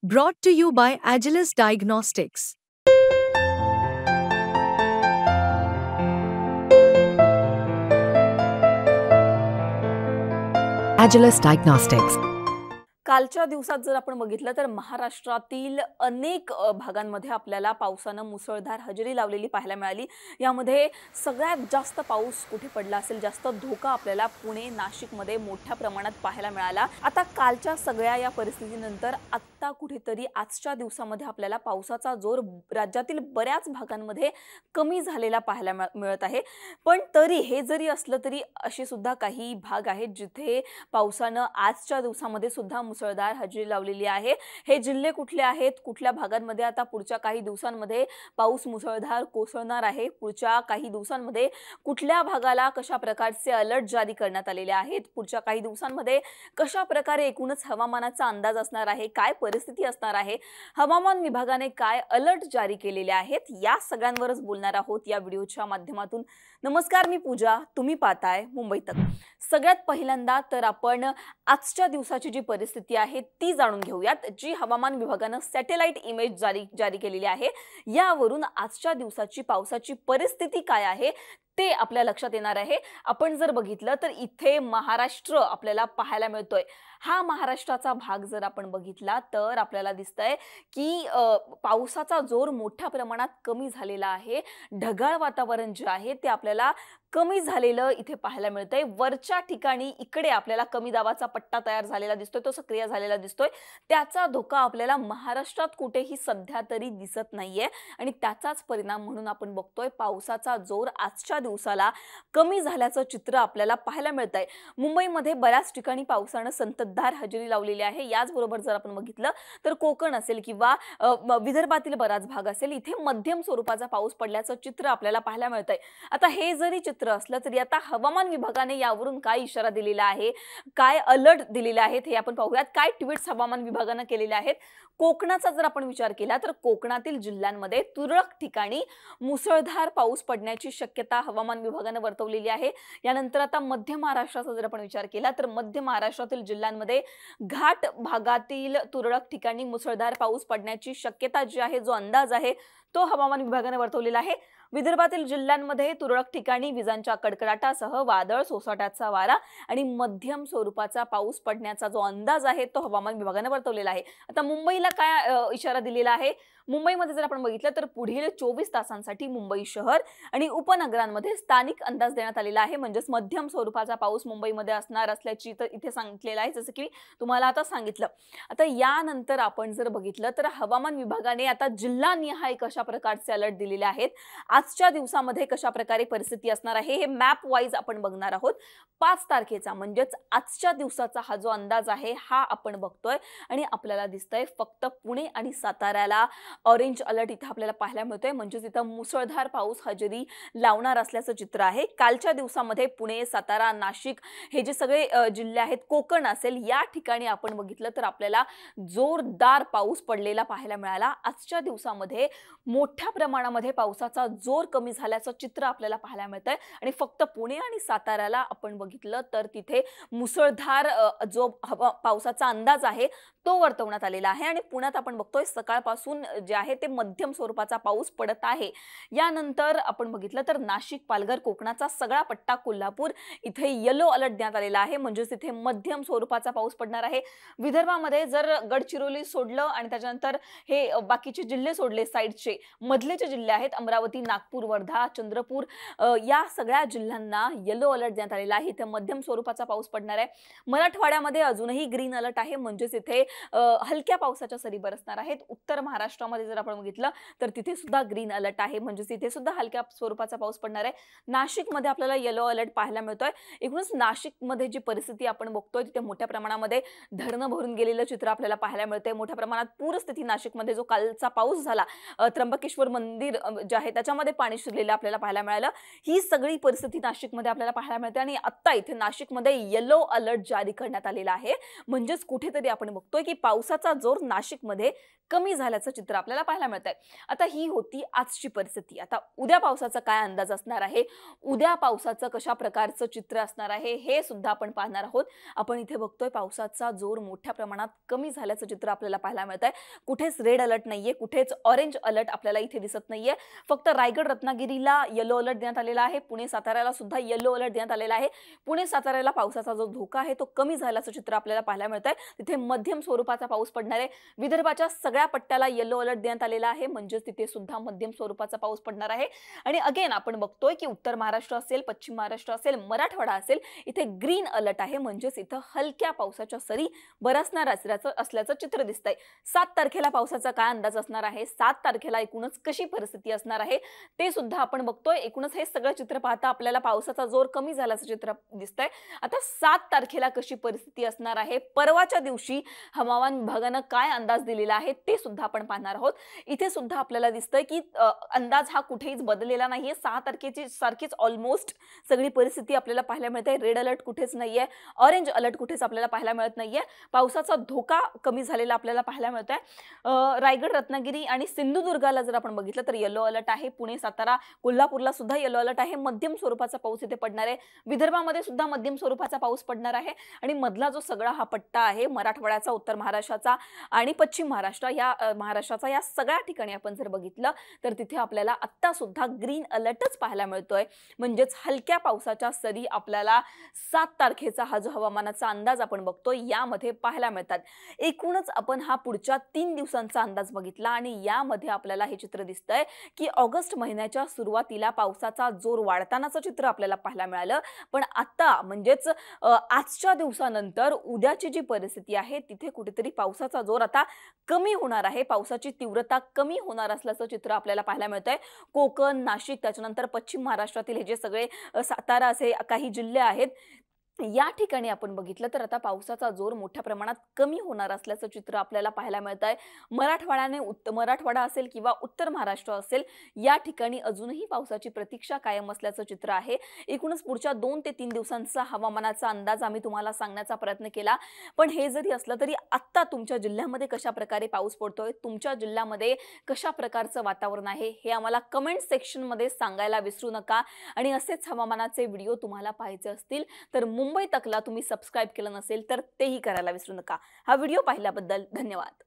Brought to you by Agilus Diagnostics. Agilus Diagnostics. कालच्या दिवसात जर आपण बघितलं तर महाराष्ट्रातील अनेक भागांमध्ये आपल्याला पावसानं मुसळधार हजेरी लावलेली पाहायला मिळाली। यामध्ये सगळ्यात जास्त पाऊस कुठे पडला असेल, जास्त धोका आपल्याला पुणे नाशिकमध्ये मोठ्या प्रमाणात पाहायला मिळाला। आता कालच्या सगळ्या या परिस्थितीनंतर आता कुठेतरी आजच्या दिवसामध्ये आपल्याला पावसाचा जोर राज्यातील बऱ्याच भागांमध्ये कमी झालेला पाहायला मिळत आहे। पण तरी हे जरी असलं तरी असे सुद्धा काही भाग आहेत जिथे पावसानं आजच्या दिवसामध्ये सुद्धा मुसळधार हजेरी लावलेली आहे। हे जिल्हे कुठले आहेत, कुठल्या भागांमध्ये आता पुढच्या काही दिवसांमध्ये पाऊस मुसळधार कोसळणार आहे, पुढच्या काही दिवसांमध्ये कुठल्या भागाला कशा प्रकारचे अलर्ट जारी करण्यात आलेले आहेत, पुढच्या काही दिवसांमध्ये कशा प्रकारे एकूणच हवामानाचा अंदाज असणार आहे, काय परिस्थिती असणार आहे, हवामान विभागाने काय अलर्ट जारी केलेले आहेत, या सगळ्यांवरच बोलणार आहोत या व्हिडिओच्या माध्यमातून। नमस्कार, मी पूजा, तुम्ही पाहताय मुंबई तक। सगळ्यात पहिल्यांदा तर आपण आजच्या दिवसाची जी परिस्थिती आहे ती जाणून घेऊयात, जी हवामान विभागाने सॅटेलाइट इमेज जारी केलेली आहे। यावरून आजच्या दिवसाची पावसाची परिस्थिती काय आहे ते आपल्या लक्षात येणार आहे। आपण जर बघितलं तर इथे महाराष्ट्र आपल्याला पाहायला मिळतोय। हा महाराष्ट्राचा भाग जर आपण बघितला तर आपल्याला दिसतंय की पावसाचा जोर मोठ्या प्रमाणात कमी झालेला आहे। ढगाळ वातावरण जे आहे ते आपल्याला कमी झालेलं इथे पाहायला मिळतंय। वरच्या ठिकाणी इकडे आपल्याला कमी दाबाचा पट्टा तयार झालेला दिसतोय, तो सक्रिय झालेला दिसतोय। त्याचा धोका आपल्याला महाराष्ट्रात कुठेही सध्या तरी दिसत नाहीये आणि त्याचाच परिणाम म्हणून आपण बघतोय पावसाचा जोर आजच्या दिवसाला कमी झाल्याचं चित्र आपल्याला पाहायला मिळतंय। मुंबईमध्ये बऱ्याच ठिकाणी पावसानं संततधार हजेरी लावलेली आहे। याचबरोबर जर आपण बघितलं तर कोकण असेल किंवा विदर्भातील बराच भाग असेल, इथे मध्यम स्वरूपाचा पाऊस पडल्याचं चित्र आपल्याला पाहायला मिळतंय। आता हे जरी चित्र असलं तरी आता हवामान विभागाने यावरून काय इशारा दिलेला आहे, काय अलर्ट दिलेले आहेत हे आपण पाहूयात। काय ट्विट्स हवामान विभागाने केलेले आहेत। कोकणाचा जर आपण विचार केला तर कोकणातील जिल्ह्यांमध्ये तुरळक ठिकाणी मुसळधार पाऊस पडण्याची शक्यता हवामान विभागाने वर्तवलेली आहे। यानंतर आता मध्य महाराष्ट्राचा जर आपण विचार केला तर मध्य महाराष्ट्रातील जिल्ह्यांमध्ये घाट भागातील तुरळक ठिकाणी मुसळधार पाऊस पडण्याची शक्यता जी आहे, जो अंदाज आहे तो हवामान विभागाने वर्तवलेला आहे। विदर्भातील जिल्ह्यांमध्ये तुरळक ठिकाणी विजांच्या कडकडाटासह वादळ, सोसाट्याचा वारा आणि मध्यम स्वरूपाचा पाऊस पडण्याचा जो अंदाज आहे तो हवामान विभागाने वर्तवलेला आहे। आता मुंबईला काय इशारा दिलेला आहे? मुंबईमध्ये जर आपण बघितलं तर पुढील 24 तासांसाठी मुंबई शहर आणि उपनगरांमध्ये स्थानिक अंदाज देण्यात आलेला आहे। म्हणजेच मध्यम स्वरूपाचा पाऊस मुंबईमध्ये असणार असल्याची इथे सांगितलेलं आहे, जसं की तुम्हाला आता सांगितलं। आता यानंतर आपण जर बघितलं तर हवामान विभागाने आता जिल्हानिहाय कशा प्रकारचे अलर्ट दिलेले आहेत, आजच्या दिवसामध्ये कशा प्रकारे परिस्थिती असणार आहे हे मॅप वाईज आपण बघणार आहोत। 5 तारखेचा म्हणजेच आजच्या दिवसाचा हा जो अंदाज आहे हा आपण बघतोय आणि आपल्याला दिसतंय फक्त पुणे आणि साताऱ्याला ऑरेंज अलर्ट इथे आपल्याला पाहायला मिळतोय। म्हणजेच इथं मुसळधार पाऊस हजेरी लावणार असल्याचं चित्र आहे। कालच्या दिवसामध्ये पुणे, सातारा, नाशिक हे जे सगळे जिल्हे आहेत, कोकण असेल, या ठिकाणी आपण बघितलं तर आपल्याला जोरदार पाऊस पडलेला पाहायला मिळाला। आजच्या दिवसामध्ये मोठ्या प्रमाणामध्ये पावसाचा जोर कमी झाल्याचं चित्र आपल्याला पाहायला मिळतंय आणि फक्त पुणे आणि साताऱ्याला आपण बघितलं तर तिथे मुसळधार जो पावसाचा अंदाज आहे तो वर्तवण्यात आलेला आहे आणि पुण्यात आपण बघतोय सकाळपासून जे आहे ते मध्यम स्वरूपाचा पाऊस पडत आहे। यानंतर आपण बघितलं तर नाशिक, पालघर, कोकणाचा सगळा पट्टा, कोल्हापूर इथे येलो अलर्ट देण्यात आलेला आहे। म्हणजेच इथे मध्यम स्वरूपाचा पाऊस पडणार आहे। विदर्भामध्ये जर गडचिरोली सोडलं आणि त्याच्यानंतर हे बाकीचे जिल्हे सोडले, साईडचे मधले जे जिल्हे आहेत अमरावती, नागपूर, वर्धा, चंद्रपूर, या सगळ्या जिल्ह्यांना येलो अलर्ट देण्यात आलेला आहे। इथे मध्यम स्वरूपाचा पाऊस पडणार आहे। मराठवाड्यामध्ये अजूनही ग्रीन अलर्ट आहे, म्हणजेच इथे हलक्या पावसाच्या सरी बरसणार आहेत। उत्तर महाराष्ट्रामध्ये जर आपण बघितलं तर तिथे सुद्धा ग्रीन अलर्ट आहे, म्हणजेच इथे सुद्धा हलक्या स्वरूपाचा पाऊस पडणार आहे। नाशिकमध्ये आपल्याला येलो अलर्ट पाहायला मिळतोय। एकूणच नाशिकमध्ये जी परिस्थिती आपण बघतोय तिथे मोठ्या प्रमाणामध्ये धरणं भरून गेलेलं चित्र आपल्याला पाहायला मिळतंय। मोठ्या प्रमाणात पूरस्थिती नाशिकमध्ये, जो कालचा पाऊस झाला, त्र्यंबकेश्वर मंदिर जे आहे त्याच्यामध्ये पाणी शिरलेलं आपल्याला पाहायला मिळालं। ही सगळी परिस्थिती नाशिकमध्ये आपल्याला पाहायला मिळते आणि आता इथे नाशिकमध्ये येलो अलर्ट जारी करण्यात आलेला आहे। म्हणजेच कुठेतरी आपण बघतोय की पावसाचा जोर नाशिकमध्ये कमी झाल्याचं चित्र आपल्याला पाहायला मिळत आहे. आता ही होती आजची परिस्थिती. आता उद्या पावसाचा काय अंदाज असणार आहे, उद्या पावसाचं कशा प्रकारचं चित्र असणार आहे हे सुद्धा आपण पाहणार आहोत. आपण इथे बघतोय पावसाचा जोर मोठ्या प्रमाणात कमी झाल्याचं चित्र आपल्याला पाहायला मिळत आहे. कुठेच रेड अलर्ट नाहीये, कुठेच ऑरेंज अलर्ट आपल्याला इथे दिसत नाहीये. फक्त रायगड रत्नागिरीला येलो अलर्ट देण्यात आलेला आहे. पुणे साताऱ्याला सुद्धा येलो अलर्ट देण्यात आलेला आहे. पुणे साताऱ्याला पावसाचा जो धोका आहे तो कमी झाल्याचं चित्र आपल्याला पाहायला मिळत आहे. तिथे मध्यम स्वरूपाचा पाऊस पडणार आहे. विदर्भाच्या सगळ्या पट्ट्याला येलो अलर्ट देण्यात आलेला आहे, म्हणजेच तिथे सुद्धा मध्यम स्वरूपाचा पाऊस पडणार आहे. आणि अगेन आपण बघतोय की उत्तर महाराष्ट्र असेल, पश्चिम महाराष्ट्र असेल, मराठवाडा असेल, इथे ग्रीन अलर्ट आहे, म्हणजेच इथं हलक्या पावसाच्या सरी बरसणार असल्याचं चित्र दिसतंय. 7 तारखेला पावसाचा काय अंदाज असणार आहे, 7 तारखेला एकूणच कशी परिस्थिती असणार आहे ते सुद्धा आपण बघतोय. एकूणच हे सगळं चित्र पाहता आपल्याला पावसाचा जोर कमी झाल्याचं चित्र दिसतंय. आता 7 तारखेला कशी परिस्थिती असणार आहे, परवाच्या दिवशी हवामान विभागानं काय अंदाज दिलेला आहे ते सुद्धा आपण पाहणार आहोत. इथे सुद्धा आपल्याला दिसतंय की अंदाज हा कुठेच बदललेला नाहीये. 6 तारखेची सारखीच ऑलमोस्ट सगळी परिस्थिती आपल्याला पाहायला मिळते. रेड अलर्ट कुठेच नाहीये, ऑरेंज अलर्ट कुठेच आपल्याला पाहायला मिळत नाहीये. पावसाचा धोका कमी झालेला आपल्याला पाहायला मिळतोय. रायगड रत्नागिरी आणि सिंधुदुर्गाला जर आपण बघितलं तर येलो अलर्ट आहे. पुणे सातारा कोल्हापूरला सुद्धा येलो अलर्ट आहे. मध्यम स्वरूपाचा पाऊस इथे पडणार आहे. विदर्भामध्ये सुद्धा मध्यम स्वरूपाचा पाऊस पडणार आहे. आणि मधला जो सगळा हा पट्टा आहे मराठवाड्याचा, उत्तर महाराष्ट्राचा आणि पश्चिम महाराष्ट्र या महाराष्ट्राचा, या सगळ्या ठिकाणी आपण जर बघितलं तर तिथे आपल्याला आत्ता सुद्धा ग्रीन अलर्टच पाहायला मिळतोय. म्हणजेच हलक्या पावसाच्या सरी आपल्याला 7 तारखेचा हा जो हवामानाचा अंदाज आपण बघतोय यामध्ये पाहायला मिळतात. एकूणच आपण हा पुढच्या 3 दिवसांचा अंदाज बघितला आणि यामध्ये आपल्याला हे चित्र दिसतंय की ऑगस्ट महिन्याच्या सुरुवातीला पावसाचा जोर वाढतानाचं चित्र आपल्याला पाहायला मिळालं. पण आता म्हणजेच आजच्या दिवसानंतर उद्याची जी परिस्थिती आहे तिथे कुठेतरी पावसाचा जोर आता कमी होणार आहे, पावसाची तीव्रता कमी होणार असल्याचं चित्र आपल्याला पाहायला मिळतंय. कोकण, नाशिक, त्याच्यानंतर पश्चिम महाराष्ट्रातील हे जे सगळे सातारा असे काही जिल्हे आहेत या ठिकाणी आपण बघितलं तर आता पावसाचा जोर मोठ्या प्रमाणात कमी होणार असल्याचं चित्र आपल्याला पाहायला मिळत आहे. मराठवाडा असेल किंवा उत्तर महाराष्ट्र असेल या ठिकाणी अजूनही पावसाची प्रतीक्षा कायम असल्याचं चित्र आहे. एकूणच पुढच्या 2 ते 3 दिवसांचा हवामानाचा अंदाज आम्ही तुम्हाला सांगण्याचा प्रयत्न केला. पण हे जरी असलं तरी आत्ता तुमच्या जिल्ह्यामध्ये कशा प्रकारे पाऊस पडतोय, तुमच्या जिल्ह्यामध्ये कशा प्रकारचं वातावरण आहे हे आम्हाला कमेंट सेक्शनमध्ये सांगायला विसरू नका. आणि असेच हवामानाचे व्हिडिओ तुम्हाला पाहायचे असतील तर मुंबई तकला तुम्ही सबस्क्राइब केलं नसेल तर तेही करायला विसरू नका. हा व्हिडिओ पाहिल्याबद्दल धन्यवाद.